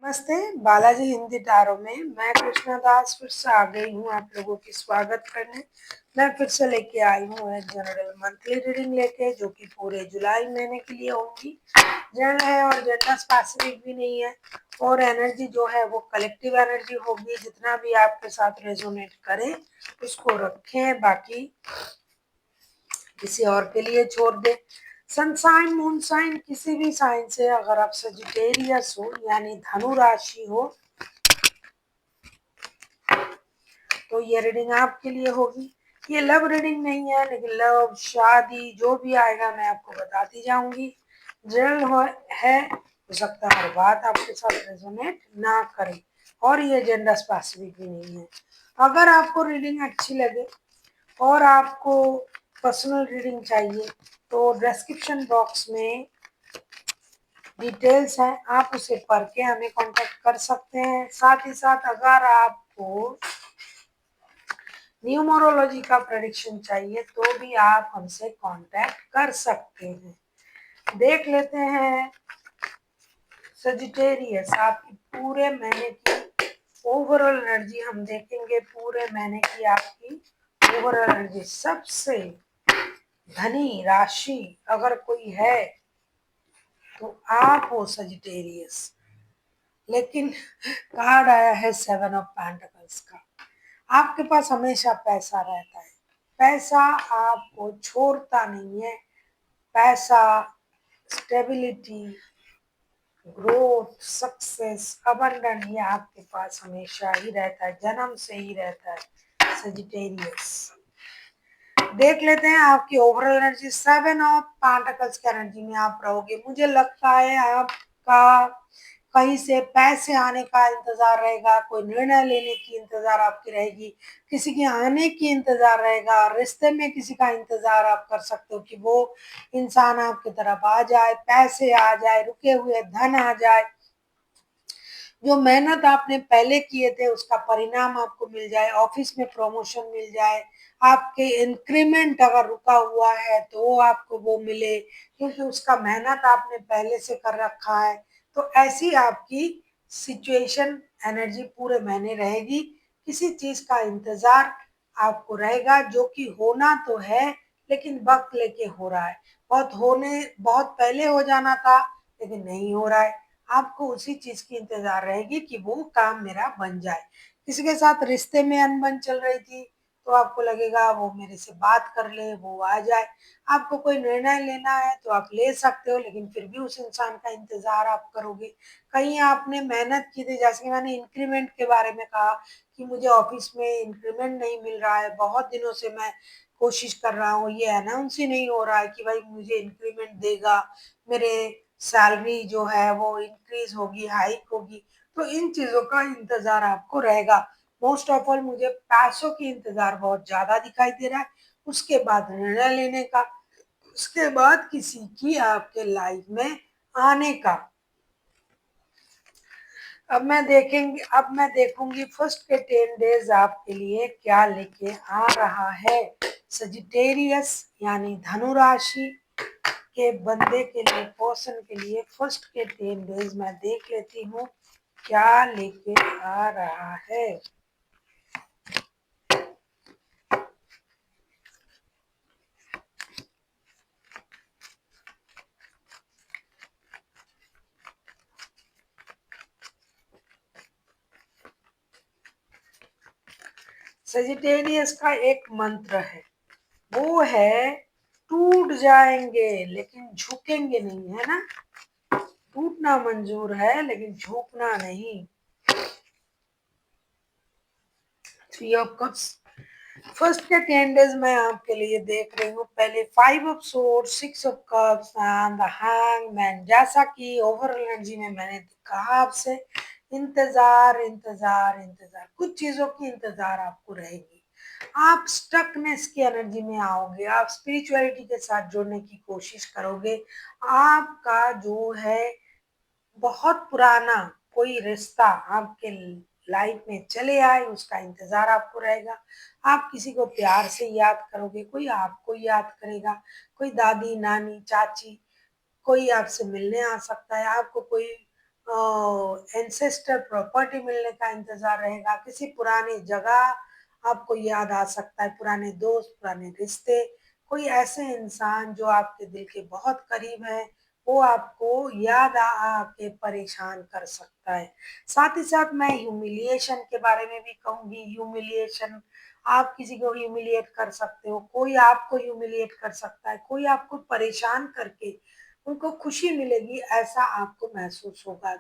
नमस्ते, बालाजी हिंदी टारो में मैं कृष्णा दास फिर से आ गई हूँ आप लोगों की स्वागत करने। मैं फिर से लेके आई हूँ एक जनरल मंथली रीडिंग लेके, जो कि पूरे जुलाई महीने के लिए होगी। जनरल है और जनरल स्पेसिफिक भी नहीं है, और एनर्जी जो है वो कलेक्टिव एनर्जी होगी। जितना भी आपके साथ रेजोनेट करे उसको रखें, बाकी किसी और के लिए छोड़ दे। सन साइन, मून साइन, किसी भी साइन से अगर आप सजिटेरियस हो यानी धनु राशि हो तो ये रीडिंग आपके लिए होगी। ये लव रीडिंग नहीं है, लेकिन लव, शादी जो भी आएगा मैं आपको बताती जाऊंगी। जनरल है, हो सकता है हर बात आपके साथ रेजोनेट ना करे, और ये जेंडर स्पेसिफिक भी नहीं है। अगर आपको रीडिंग अच्छी लगे और आपको पर्सनल रीडिंग चाहिए तो डिस्क्रिप्शन बॉक्स में डिटेल्स हैं, आप उसे पढ़ के हमें कांटेक्ट कर सकते हैं। साथ ही साथ अगर आपको न्यूमरोलॉजी का प्रेडिक्शन चाहिए तो भी आप हमसे कांटेक्ट कर सकते हैं। देख लेते हैं सजिटेरियस आपकी पूरे महीने की ओवरऑल एनर्जी। हम देखेंगे पूरे महीने की आपकी ओवरऑल एनर्जी। सबसे धनी राशि अगर कोई है तो आप हो सजिटेरियस। लेकिन कार्ड आया है 7 ऑफ पेंटिकल्स का। आपके पास हमेशा पैसा रहता है, पैसा आपको छोड़ता नहीं है। पैसा, स्टेबिलिटी, ग्रोथ, सक्सेस, अबंडन, ये आपके पास हमेशा ही रहता है, जन्म से ही रहता है सजिटेरियस। देख लेते हैं आपकी ओवरऑल एनर्जी। 7 ऑफ पेंटिकल्स की एनर्जी में आप रहोगे। मुझे लगता है आपका कहीं से पैसे आने का इंतजार रहेगा, कोई निर्णय लेने की इंतजार आपकी रहेगी, किसी के आने की इंतजार रहेगा, रिश्ते में किसी का इंतजार आप कर सकते हो कि वो इंसान आपकी तरफ आ जाए, पैसे आ जाए, रुके हुए धन आ जाए, जो मेहनत आपने पहले किए थे उसका परिणाम आपको मिल जाए, ऑफिस में प्रमोशन मिल जाए, आपके इंक्रीमेंट अगर रुका हुआ है तो आपको वो मिले, क्योंकि उसका मेहनत आपने पहले से कर रखा है। तो ऐसी आपकी सिचुएशन एनर्जी पूरे महीने रहेगी। किसी चीज का इंतजार आपको रहेगा जो कि होना तो है, लेकिन वक्त लेके हो रहा है। बहुत पहले हो जाना था लेकिन नहीं हो रहा है। आपको उसी चीज की इंतजार रहेगी कि वो काम मेरा बन जाए। किसी के साथ रिश्ते में अनबन चल रही थी तो आपको लगेगा वो मेरे से बात कर ले, वो आ जाए। आपको कोई निर्णय लेना है तो आप ले सकते हो, लेकिन फिर भी उस इंसान का इंतजार आप करोगे। कहीं आपने मेहनत की थी, जैसे कि मैंने इंक्रीमेंट के बारे में कहा कि मुझे ऑफिस में इंक्रीमेंट नहीं मिल रहा है, बहुत दिनों से मैं कोशिश कर रहा हूँ, ये अनाउंस ही नहीं हो रहा है कि भाई मुझे इंक्रीमेंट देगा, मेरे सैलरी जो है वो इंक्रीज होगी, हाइक होगी। तो इन चीजों का इंतजार आपको रहेगा। मोस्ट ऑफ ऑल मुझे पैसों की इंतजार बहुत ज्यादा दिखाई दे रहा है, उसके बाद निर्णय लेने का, उसके बाद किसी की आपके लाइफ में आने का। अब मैं देखूंगी फर्स्ट के 10 डेज आपके लिए क्या लेके आ रहा है। सजिटेरियस यानी धनु राशि के बंदे के लिए, पर्सन के लिए फर्स्ट के 10 डेज मैं देख लेती हूँ क्या लेके आ रहा है। सजिटेरियस का एक मंत्र है, वो है टूट जाएंगे लेकिन झुकेंगे नहीं, है ना। टूटना मंजूर है लेकिन झुकना नहीं। 3 ऑफ कप्स। फर्स्ट के 10 डेज मैं आपके लिए देख रही हूँ। पहले 5 of swords, 6 of cups and the hangman. जैसा कि ओवरऑल एनर्जी में मैंने कहा आपसे, इंतजार इंतजार इंतजार, कुछ चीजों की इंतजार आपको रहेगी। आप स्टकनेस की एनर्जी में आओगे, आप स्पिरिचुअलिटी के साथ जुड़ने की कोशिश करोगे। आपका जो है बहुत पुराना कोई रिश्ता आपके लाइफ में चले आए, उसका इंतजार आपको रहेगा। आप किसी को प्यार से याद करोगे, कोई आपको याद करेगा, कोई दादी, नानी, चाची, कोई आपसे मिलने आ सकता है। आपको कोई एंसेस्टर प्रॉपर्टी मिलने का इंतजार रहेगा, किसी पुरानी जगह आपको याद आ सकता है, पुराने दोस्त, पुराने रिश्ते, कोई ऐसे इंसान जो आपके दिल के बहुत करीब है, वो आपको याद आ आके परेशान कर सकता है। साथ ही साथ मैं ह्यूमिलिएशन के बारे में भी कहूंगी। ह्यूमिलिएशन, आप किसी को ह्यूमिलिएट कर सकते हो, कोई आपको ह्यूमिलिएट कर सकता है, कोई आपको परेशान करके उनको खुशी मिलेगी ऐसा आपको महसूस होगा।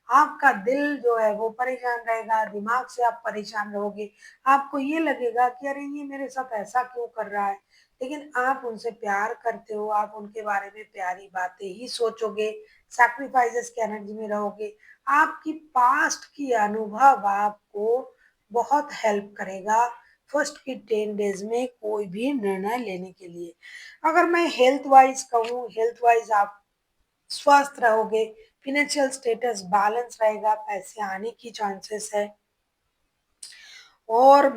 आपका दिल जो है वो परेशान रहेगा, दिमाग से आप परेशान रहोगे। आपको ये लगेगा कि अरे ये मेरे साथ ऐसा क्यों कर रहा है, लेकिन आप उनसे प्यार करते हो, आप उनके बारे में प्यारी बातें ही सोचोगे, सैक्रिफाइसेस की एनर्जी में रहोगे। आपकी पास्ट की अनुभव आपको बहुत हेल्प करेगा फर्स्ट की 10 डेज में कोई भी निर्णय लेने के लिए। अगर मैं हेल्थ वाइज कहूँ, हेल्थ वाइज आप स्वस्थ रहोगे, फिनेंशियल स्टेटस बैलेंस रहेगा, पैसे आने की चांसेस है, और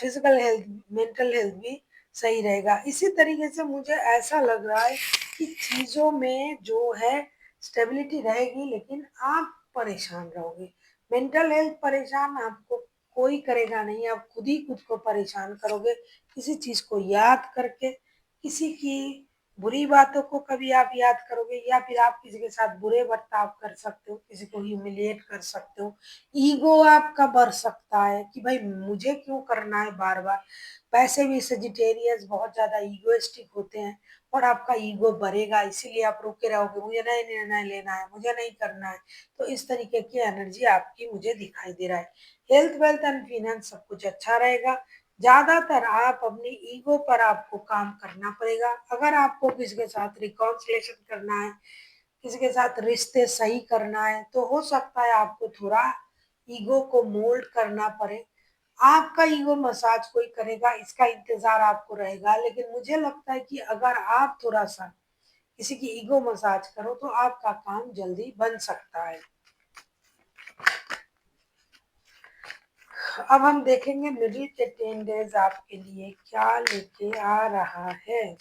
फिजिकल हेल्थ, मेंटल हेल्थ भी सही रहेगा। इसी तरीके से मुझे ऐसा लग रहा है कि चीज़ों में जो है स्टेबिलिटी रहेगी, लेकिन आप परेशान रहोगे। मेंटल हेल्थ परेशान आपको कोई करेगा नहीं, आप खुद ही खुद को परेशान करोगे, किसी चीज़ को याद करके, किसी की बुरी बातों को कभी आप याद करोगे, या फिर आप किसी के साथ बुरे बर्ताव कर सकते हो, किसी को ह्यूमिलिएट कर सकते हो। ईगो आपका बढ़ सकता है कि भाई मुझे क्यों करना है बार बार। वैसे भी सजिटेरियस बहुत ज्यादा ईगोइस्टिक होते हैं, और आपका ईगो बढ़ेगा, इसीलिए आप रुके रहोगे, मुझे नहीं निर्णय लेना है, मुझे नहीं करना है। तो इस तरीके की एनर्जी आपकी मुझे दिखाई दे रहा है। हेल्थ, वेल्थ एंड फिनेंस सब कुछ अच्छा रहेगा। ज्यादातर आप अपनी ईगो पर आपको काम करना पड़ेगा। अगर आपको किसी के साथ रिकॉन्सिलेशन करना है, किसी के साथ रिश्ते सही करना है, तो हो सकता है आपको थोड़ा ईगो को मोल्ड करना पड़े। आपका ईगो मसाज कोई करेगा इसका इंतजार आपको रहेगा, लेकिन मुझे लगता है कि अगर आप थोड़ा सा किसी की ईगो मसाज करो तो आपका काम जल्दी बन सकता है। अब हम देखेंगे मिडिल के 10 डेज आपके लिए क्या लेके आ रहा है।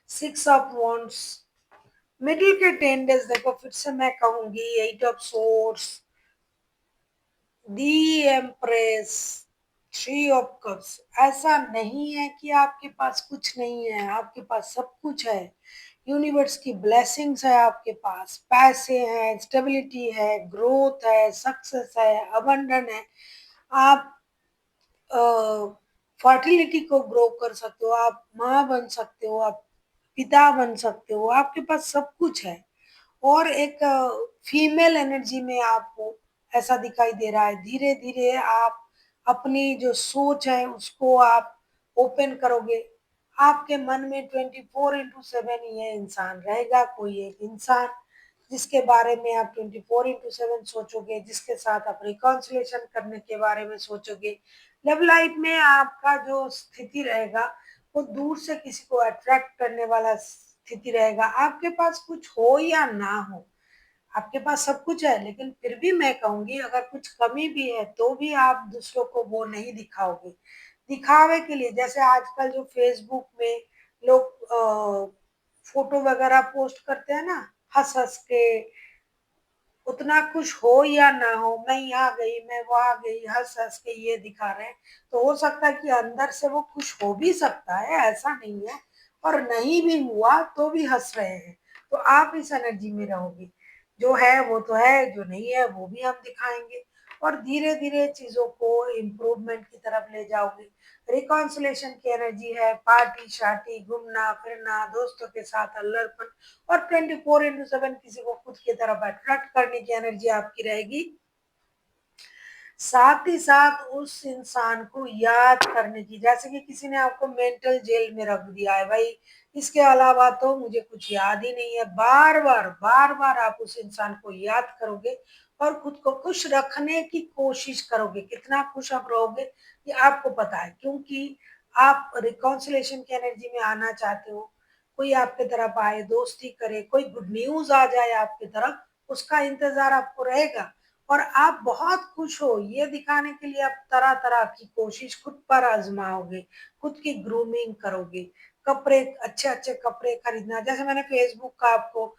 6 ऑफ वॉन्ड्स, मिडिल के 10 डेज देखो, फिर से मैं कहूंगी 8 of source, the empress, 3 of cups. ऐसा नहीं है कि आपके पास कुछ नहीं है, आपके पास सब कुछ है। यूनिवर्स की ब्लेसिंग्स है आपके पास, पैसे हैं, स्टेबिलिटी है, ग्रोथ है, सक्सेस है, अबंडन है। आप फर्टिलिटी को ग्रो कर सकते हो, आप माँ बन सकते हो, आप पिता बन सकते हो, आपके पास सब कुछ है। और एक फीमेल एनर्जी में आपको ऐसा दिखाई दे रहा है, धीरे धीरे आप अपनी जो सोच है उसको आप ओपन करोगे। आपके मन में 24/7 ये इंसान रहेगा, कोई एक इंसान जिसके बारे में आप 24/7 सोचोगे, जिसके साथ आप रिकॉन्सिलेशन करने के बारे में सोचोगे। लव लाइफ में आपका जो स्थिति रहेगा वो दूर से किसी को अट्रैक्ट करने वाला स्थिति रहेगा। आपके पास कुछ हो या ना हो, आपके पास सब कुछ है, लेकिन फिर भी मैं कहूंगी अगर कुछ कमी भी है तो भी आप दूसरों को वो नहीं दिखाओगे। दिखावे के लिए, जैसे आजकल जो फेसबुक में लोग फोटो वगैरह पोस्ट करते हैं ना, हंस हंस के, उतना खुश हो या ना हो, मैं यहाँ गई, मैं वहां गई, हंस हंस के ये दिखा रहे हैं। तो हो सकता है कि अंदर से वो खुश हो भी सकता है, ऐसा नहीं है, और नहीं भी हुआ तो भी हंस रहे हैं। तो आप इस एनर्जी में रहोगे, जो है वो तो है, जो नहीं है वो भी हम दिखाएंगे, और धीरे धीरे चीजों को इम्प्रूवमेंट की तरफ ले जाओगे। रिकॉन्सिलेशन की एनर्जी है, पार्टी शार्टी, घूमना फिरना, दोस्तों के साथ अल्लड़पन, और 24/7 किसी को खुद की तरफ अट्रैक्ट करने की एनर्जी आपकी रहेगी। साथ ही साथ उस इंसान को याद करने की, जैसे कि किसी ने आपको मेंटल जेल में रख दिया है भाई, इसके अलावा तो मुझे कुछ याद ही नहीं है, बार बार आप उस इंसान को याद करोगे, और खुद को खुश रखने की कोशिश करोगे। कितना खुश आप रहोगे ये आपको पता है, क्योंकि आप रिकॉन्सिलेशन की एनर्जी में आना चाहते हो। कोई आपके तरफ आए, दोस्ती करे, कोई गुड न्यूज आ जाए आपकी तरफ, उसका इंतजार आपको रहेगा। और आप बहुत खुश हो ये दिखाने के लिए आप तरह तरह की कोशिश खुद पर आजमाओगे, खुद की ग्रूमिंग करोगे। कपड़े, अच्छे अच्छे कपड़े खरीदना, जैसे मैंने फेसबुक का आपको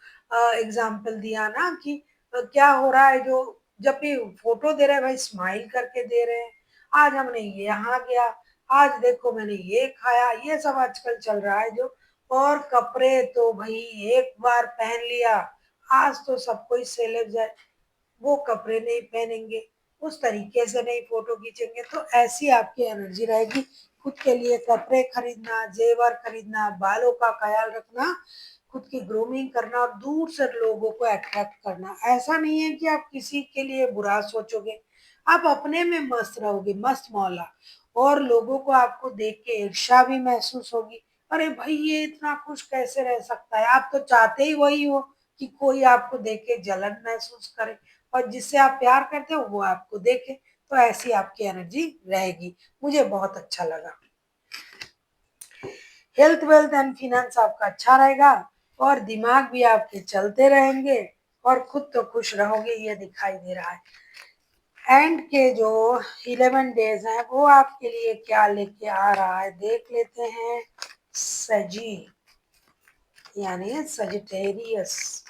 एग्जाम्पल दिया ना कि क्या हो रहा है, जो जब भी फोटो दे रहे हैं भाई स्माइल करके दे रहे हैं। आज हमने ये यहाँ गया, आज देखो मैंने ये खाया, ये सब आजकल चल रहा है जो। और कपड़े तो भाई एक बार पहन लिया, आज तो सब कोई सेलेब जाए, वो कपड़े नहीं पहनेंगे, उस तरीके से नहीं फोटो खींचेंगे। तो ऐसी आपकी एनर्जी रहेगी। खुद के लिए कपड़े खरीदना, जेवर खरीदना, बालों का ख्याल रखना, खुद की ग्रूमिंग करना और दूर से लोगों को अट्रैक्ट करना। ऐसा नहीं है कि आप किसी के लिए बुरा सोचोगे, आप अपने में मस्त रहोगे, मस्त मौला। और लोगों को आपको देख के ईर्ष्या भी महसूस होगी। अरे भाई ये इतना खुश कैसे रह सकता है, आप तो चाहते ही वही हो कि कोई आपको देख के जलन महसूस करे, और जिससे आप प्यार करते हो वो आपको देखे। तो ऐसी आपकी एनर्जी रहेगी। मुझे बहुत अच्छा लगा। हेल्थ, वेल्थ एंड फिनेंस आपका अच्छा रहेगा, और दिमाग भी आपके चलते रहेंगे, और खुद तो खुश रहोगे ये दिखाई दे रहा है। एंड के जो 11 डेज हैं वो आपके लिए क्या लेके आ रहा है देख लेते हैं। सजी यानी सजिटेरियस।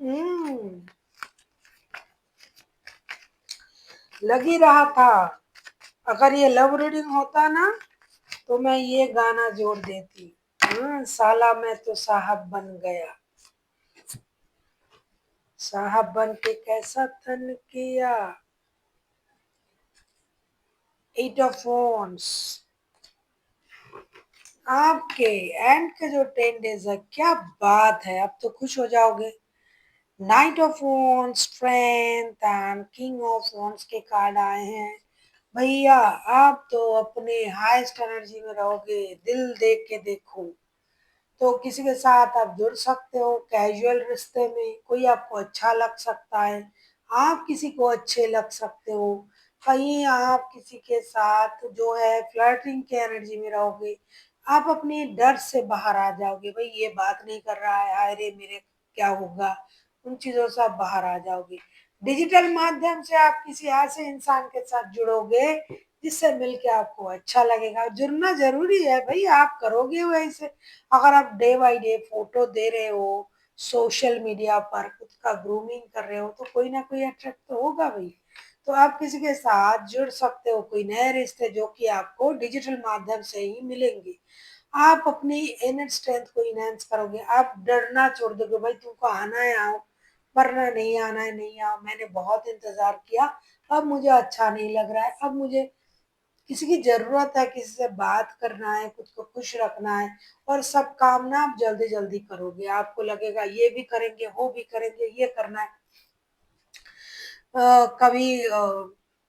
हम्म, लग ही रहा था। अगर ये लव रीडिंग होता ना तो मैं ये गाना जोड़ देती। साला मैं तो साहब बन गया, साहब बन के कैसा तन किया। 8 ऑफ वॉन्ड्स आपके एंड के जो 10 डेज है, क्या बात है, अब तो खुश हो जाओगे। Night of wands, strength and king of wands के कार्ड आए हैं। भैया आप तो अपने हाईएस्ट एनर्जी में रहोगे, दिल देख के देखो। तो किसी के साथ आप जुड़ सकते हो, कैजुअल रिश्ते में कोई आपको अच्छा लग सकता है, आप किसी को अच्छे लग सकते हो। कहीं आप किसी के साथ जो है फ्लर्टिंग के एनर्जी में रहोगे, आप अपने डर से बाहर आ जाओगे। भाई ये बात नहीं कर रहा है, हाय रे मेरे क्या होगा, उन चीजों से आप बाहर आ जाओगे। डिजिटल माध्यम से आप किसी ऐसे इंसान के साथ जुड़ोगे जिससे मिलके आपको अच्छा लगेगा। जुड़ना जरूरी है भाई, आप करोगे वैसे। अगर आप डे बाय डे फोटो दे रहे हो सोशल मीडिया पर, खुद का ग्रूमिंग कर रहे हो, तो कोई ना कोई अट्रैक्ट तो होगा भाई। तो आप किसी के साथ जुड़ सकते हो, कोई नए रिश्ते जो कि आपको डिजिटल माध्यम से ही मिलेंगे। आप अपनी इनर स्ट्रेंथ को इनहेंस करोगे, आप डरना छोड़ दोगे। भाई तुमको आना है आओ, वरना नहीं आना है नहीं आओ, मैंने बहुत इंतजार किया, अब मुझे अच्छा नहीं लग रहा है, अब मुझे किसी की जरूरत है, किसी से बात करना है, खुद को खुश रखना है। और सब काम ना आप जल्दी जल्दी करोगे, आपको लगेगा ये भी करेंगे वो भी करेंगे, ये करना है। कभी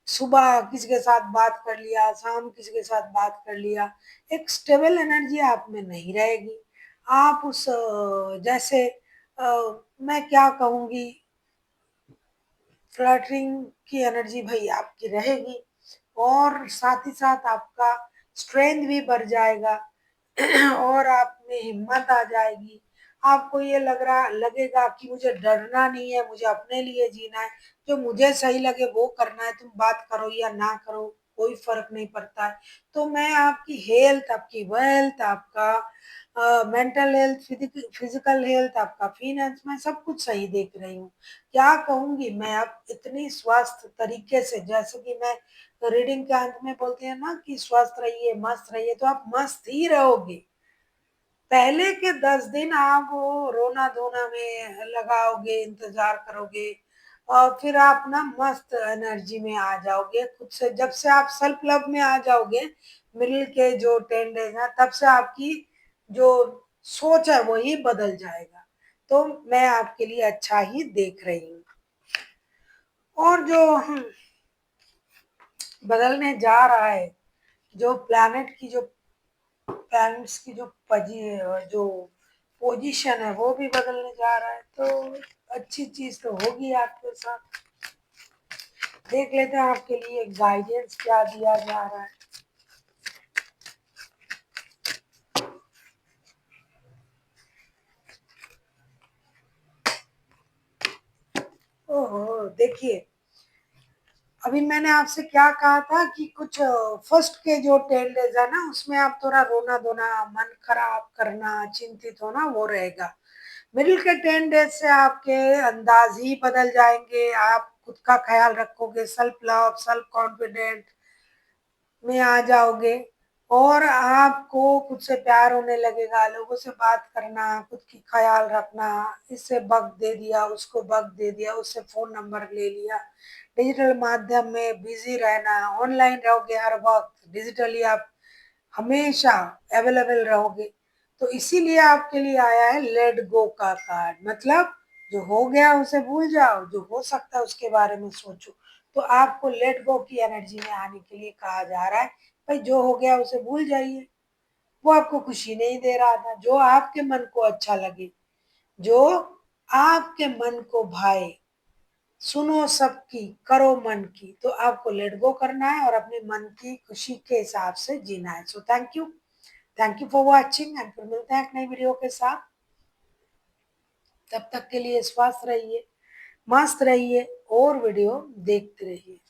सुबह किसी के साथ बात कर लिया, शाम किसी के साथ बात कर लिया, एक स्टेबल एनर्जी आप में नहीं रहेगी। आप उस जैसे मैं क्या कहूँगी, फ्लटरिंग की एनर्जी भाई आपकी रहेगी, और साथ ही साथ आपका स्ट्रेंथ भी बढ़ जाएगा और आप में हिम्मत आ जाएगी। आपको ये लग रहा लगेगा कि मुझे डरना नहीं है, मुझे अपने लिए जीना है, जो मुझे सही लगे वो करना है, तुम बात करो या ना करो कोई फर्क नहीं पड़ता है। तो मैं आपकी हेल्थ, आपकी वेल्थ, आपका मेंटल हेल्थ, फिजिकल हेल्थ, आपका फिनेंस, मैं सब कुछ सही देख रही हूँ। क्या कहूंगी मैं, अब इतनी स्वस्थ तरीके से, जैसे कि मैं तो रीडिंग के अंत में बोलते हैं ना कि स्वस्थ रहिए, मस्त रहिए, तो आप मस्त ही रहोगे। पहले के 10 दिन आप वो रोना धोना में लगाओगे, इंतजार करोगे, और फिर आप ना मस्त एनर्जी में आ जाओगे खुद से। जब से आप सेल्फ लव में आ जाओगे, मिडिल के जो 10 डेज है, तब से आपकी जो सोच है वही बदल जाएगा। तो मैं आपके लिए अच्छा ही देख रही हूँ। और जो बदलने जा रहा है, जो प्लैनेट्स की जो पोजीशन है वो भी बदलने जा रहा है, तो अच्छी चीज तो होगी आपके साथ। देख लेते हैं आपके लिए गाइडेंस क्या दिया जा रहा है। ओहो, देखिए, अभी मैंने आपसे क्या कहा था कि कुछ फर्स्ट के जो 10 डेज है ना, उसमें आप थोड़ा रोना धोना, मन खराब करना, चिंतित होना वो रहेगा। मिडिल के 10 डेज से आपके अंदाज ही बदल जाएंगे, आप खुद का ख्याल रखोगे, सेल्फ लव, सेल्फ कॉन्फिडेंट में आ जाओगे, और आपको खुद से प्यार होने लगेगा, लोगों से बात करना, खुद की ख्याल रखना। इससे वक्त दे दिया, उसको वक्त दे दिया, उससे फोन नंबर ले लिया, डिजिटल माध्यम में बिजी रहना, ऑनलाइन रहोगे हर वक्त, डिजिटली आप हमेशा अवेलेबल रहोगे। तो इसीलिए आपके लिए आया है लेट गो का कार्ड। मतलब जो हो गया उसे भूल जाओ, जो हो सकता है उसके बारे में सोचो। तो आपको लेट गो की एनर्जी में आने के लिए कहा जा रहा है, भाई जो हो गया उसे भूल जाइए। वो आपको खुशी नहीं दे रहा था, जो आपके मन को अच्छा लगे, जो आपके मन को भाए, सुनो सबकी, करो मन की, तो आपको लेट गो करना है और अपने मन की खुशी के हिसाब से जीना है। So thank you for watching, and फिर मिलते हैं एक नई वीडियो के साथ। तब तक के लिए स्वस्थ रहिए, मस्त रहिए और वीडियो देखते रहिए।